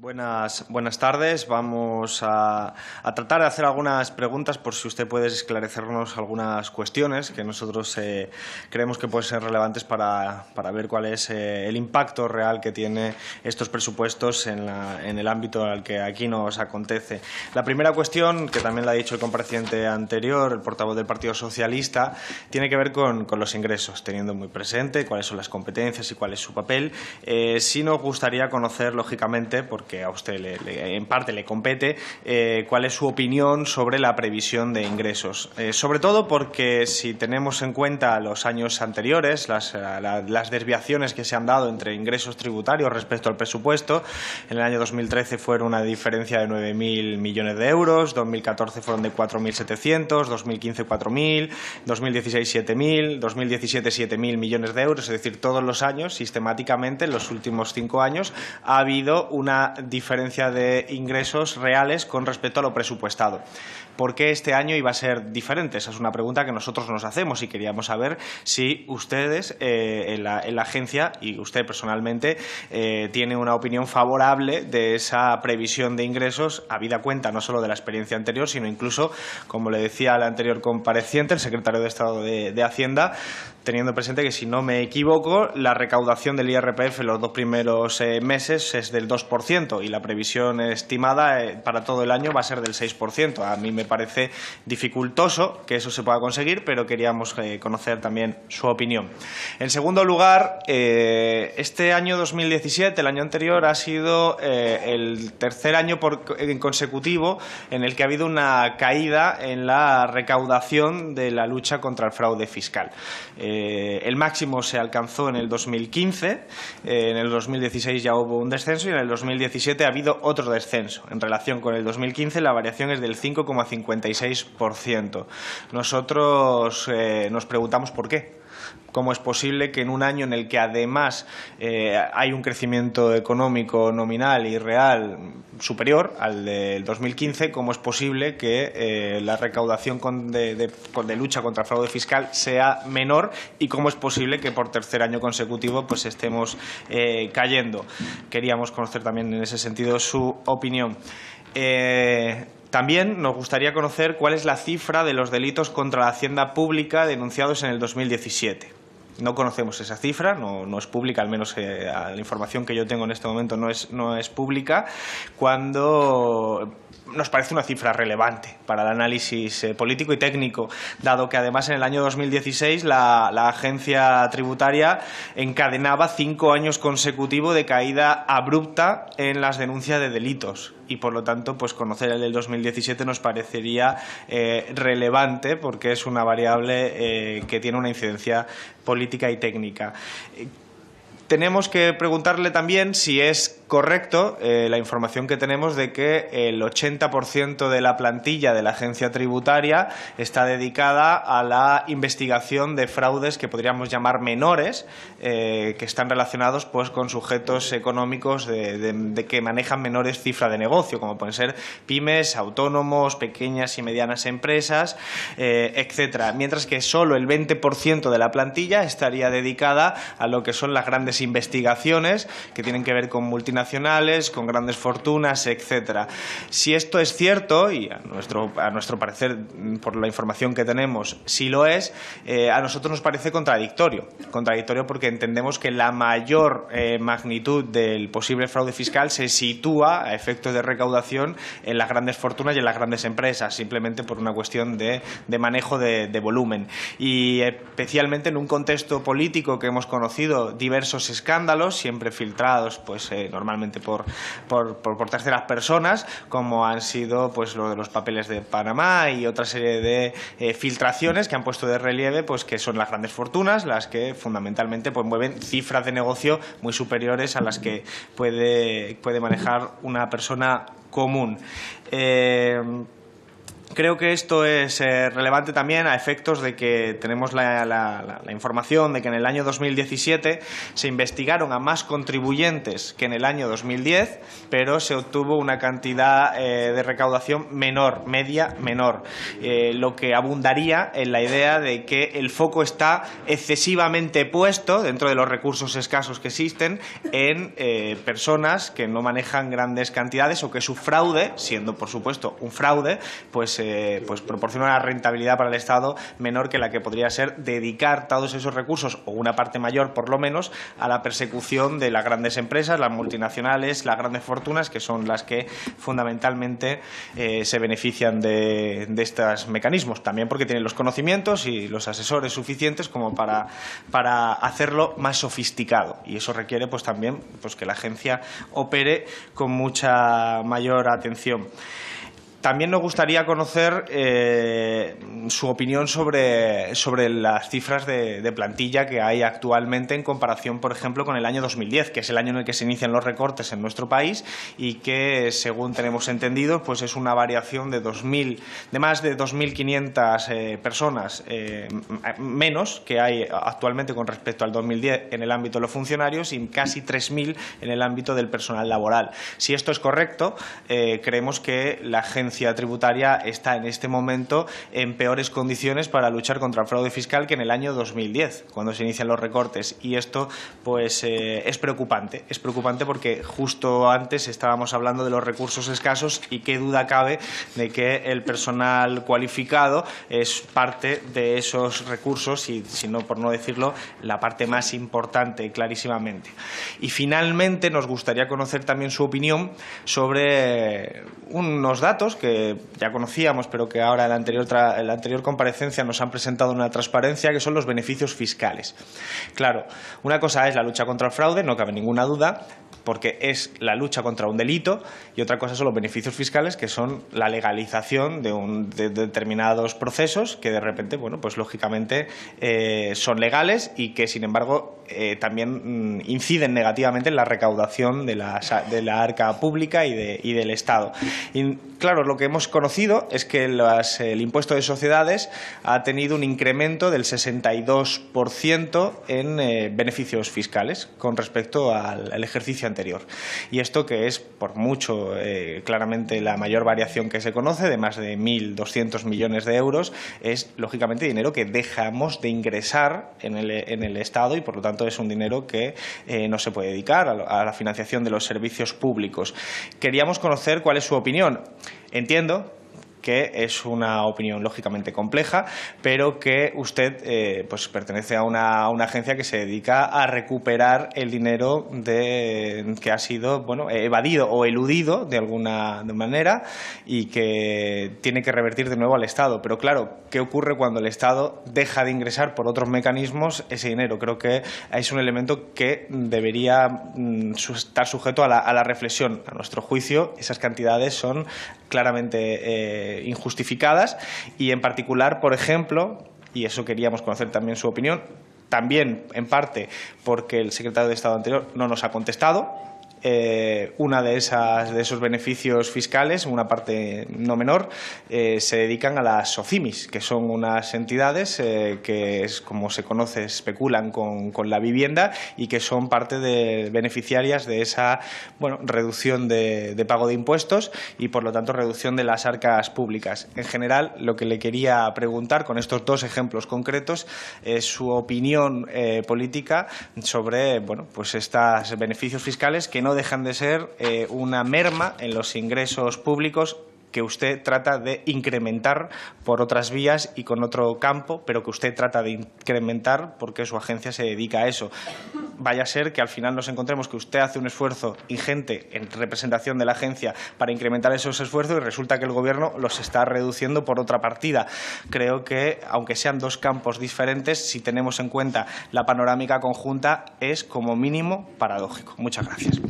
Buenas tardes. Vamos a tratar de hacer algunas preguntas por si usted puede esclarecernos algunas cuestiones que nosotros creemos que pueden ser relevantes para ver cuál es el impacto real que tiene estos presupuestos en el ámbito al que aquí nos acontece. La primera cuestión, que también la ha dicho el compareciente anterior, el portavoz del Partido Socialista, tiene que ver con los ingresos, teniendo muy presente cuáles son las competencias y cuál es su papel. Sí nos gustaría conocer, lógicamente, porque a usted en parte le compete, cuál es su opinión sobre la previsión de ingresos. Sobre todo porque si tenemos en cuenta los años anteriores, las desviaciones que se han dado entre ingresos tributarios respecto al presupuesto, en el año 2013 fueron una diferencia de 9.000 millones de euros, 2014 fueron de 4.700, 2015 4.000, 2016 7.000, 2017 7.000 millones de euros, es decir, todos los años, sistemáticamente, en los últimos 5 años, ha habido una diferencia de ingresos reales con respecto a lo presupuestado. ¿Por qué este año iba a ser diferente? Esa es una pregunta que nosotros nos hacemos y queríamos saber si ustedes en la agencia y usted personalmente tiene una opinión favorable de esa previsión de ingresos, habida cuenta no solo de la experiencia anterior, sino incluso, como le decía al anterior compareciente, el secretario de Estado de Hacienda, teniendo presente que, si no me equivoco, la recaudación del IRPF en los 2 primeros meses es del 2% y la previsión estimada para todo el año va a ser del 6%. A mí me parece dificultoso que eso se pueda conseguir, pero queríamos conocer también su opinión. En segundo lugar, este año 2017, el año anterior, ha sido el tercer año consecutivo en el que ha habido una caída en la recaudación de la lucha contra el fraude fiscal. El máximo se alcanzó en el 2015, en el 2016 ya hubo un descenso y en el 2017 ha habido otro descenso. En relación con el 2015 la variación es del 5,56%. Nosotros nos preguntamos por qué. ¿Cómo es posible que en un año en el que además hay un crecimiento económico nominal y real superior al del 2015, cómo es posible que la recaudación de lucha contra el fraude fiscal sea menor y cómo es posible que por tercer año consecutivo pues estemos cayendo? Queríamos conocer también en ese sentido su opinión. También nos gustaría conocer cuál es la cifra de los delitos contra la hacienda pública denunciados en el 2017. No conocemos esa cifra, no es pública, al menos la información que yo tengo en este momento no es pública, cuando nos parece una cifra relevante para el análisis político y técnico, dado que además en el año 2016 la agencia tributaria encadenaba 5 años consecutivos de caída abrupta en las denuncias de delitos. Y por lo tanto, pues conocer el del 2017 nos parecería relevante, porque es una variable que tiene una incidencia política y técnica. Tenemos que preguntarle también si es correcto la información que tenemos de que el 80% de la plantilla de la agencia tributaria está dedicada a la investigación de fraudes que podríamos llamar menores, que están relacionados pues con sujetos económicos de que manejan menores cifras de negocio, como pueden ser pymes, autónomos, pequeñas y medianas empresas, etcétera. Mientras que solo el 20% de la plantilla estaría dedicada a lo que son las grandes investigaciones que tienen que ver con multinacionales, con grandes fortunas, etcétera. Si esto es cierto, y a nuestro parecer, por la información que tenemos, sí lo es, a nosotros nos parece contradictorio porque entendemos que la mayor magnitud del posible fraude fiscal se sitúa a efectos de recaudación en las grandes fortunas y en las grandes empresas, simplemente por una cuestión de manejo de volumen. Y especialmente en un contexto político que hemos conocido diversos escándalos, siempre filtrados pues normalmente por terceras personas, como han sido pues lo de los papeles de Panamá y otra serie de filtraciones que han puesto de relieve pues que son las grandes fortunas las que fundamentalmente pues mueven cifras de negocio muy superiores a las que puede manejar una persona común. Creo que esto es relevante también a efectos de que tenemos la información de que en el año 2017 se investigaron a más contribuyentes que en el año 2010, pero se obtuvo una cantidad de recaudación menor, media menor, lo que abundaría en la idea de que el foco está excesivamente puesto, dentro de los recursos escasos que existen, en personas que no manejan grandes cantidades o que su fraude, siendo por supuesto un fraude, pues proporciona una rentabilidad para el Estado menor que la que podría ser dedicar todos esos recursos, o una parte mayor por lo menos, a la persecución de las grandes empresas, las multinacionales, las grandes fortunas, que son las que fundamentalmente se benefician de estos mecanismos. También porque tienen los conocimientos y los asesores suficientes como para hacerlo más sofisticado, y eso requiere pues también que la agencia opere con mucha mayor atención. También nos gustaría conocer su opinión sobre las cifras de plantilla que hay actualmente en comparación, por ejemplo, con el año 2010, que es el año en el que se inician los recortes en nuestro país y que, según tenemos entendido, pues es una variación de más de 2.500 personas menos que hay actualmente con respecto al 2010 en el ámbito de los funcionarios y casi 3.000 en el ámbito del personal laboral. Si esto es correcto, creemos que la agencia tributaria está en este momento en peores condiciones para luchar contra el fraude fiscal que en el año 2010, cuando se inician los recortes, y esto pues es preocupante porque justo antes estábamos hablando de los recursos escasos, y qué duda cabe de que el personal cualificado es parte de esos recursos y, si no, por no decirlo, la parte más importante, clarísimamente. Y finalmente nos gustaría conocer también su opinión sobre unos datos que ya conocíamos, pero que ahora en la anterior comparecencia nos han presentado una transparencia, que son los beneficios fiscales. Claro, una cosa es la lucha contra el fraude, no cabe ninguna duda, porque es la lucha contra un delito, y otra cosa son los beneficios fiscales, que son la legalización de determinados procesos que de repente, bueno, pues lógicamente son legales y que, sin embargo, también inciden negativamente en la recaudación de la arca pública y del Estado. Y claro, lo que hemos conocido es que el impuesto de sociedades ha tenido un incremento del 62% en beneficios fiscales con respecto al ejercicio anterior. Y esto, que es por mucho claramente la mayor variación que se conoce, de más de 1.200 millones de euros, es lógicamente dinero que dejamos de ingresar en el Estado, y por lo tanto es un dinero que no se puede dedicar a la financiación de los servicios públicos. Queríamos conocer cuál es su opinión. Entiendo que es una opinión lógicamente compleja, pero que usted pues pertenece a una agencia que se dedica a recuperar el dinero que ha sido evadido o eludido de alguna manera, y que tiene que revertir de nuevo al Estado. Pero claro, ¿qué ocurre cuando el Estado deja de ingresar por otros mecanismos ese dinero? Creo que es un elemento que debería estar sujeto a la reflexión. A nuestro juicio, esas cantidades son claramente injustificadas, y en particular, por ejemplo, y eso queríamos conocer también su opinión, también en parte porque el secretario de Estado anterior no nos ha contestado. Una de esos beneficios fiscales, una parte no menor, se dedican a las SOCIMIS, que son unas entidades que, como se conoce, especulan con la vivienda, y que son parte de beneficiarias de esa reducción de pago de impuestos y, por lo tanto, reducción de las arcas públicas. En general, lo que le quería preguntar con estos dos ejemplos concretos es su opinión política sobre pues estos beneficios fiscales, que no dejan de ser una merma en los ingresos públicos, que usted trata de incrementar por otras vías y con otro campo, pero que usted trata de incrementar porque su agencia se dedica a eso. Vaya a ser que al final nos encontremos que usted hace un esfuerzo ingente en representación de la agencia para incrementar esos esfuerzos, y resulta que el Gobierno los está reduciendo por otra partida. Creo que, aunque sean dos campos diferentes, si tenemos en cuenta la panorámica conjunta, es como mínimo paradójico. Muchas gracias.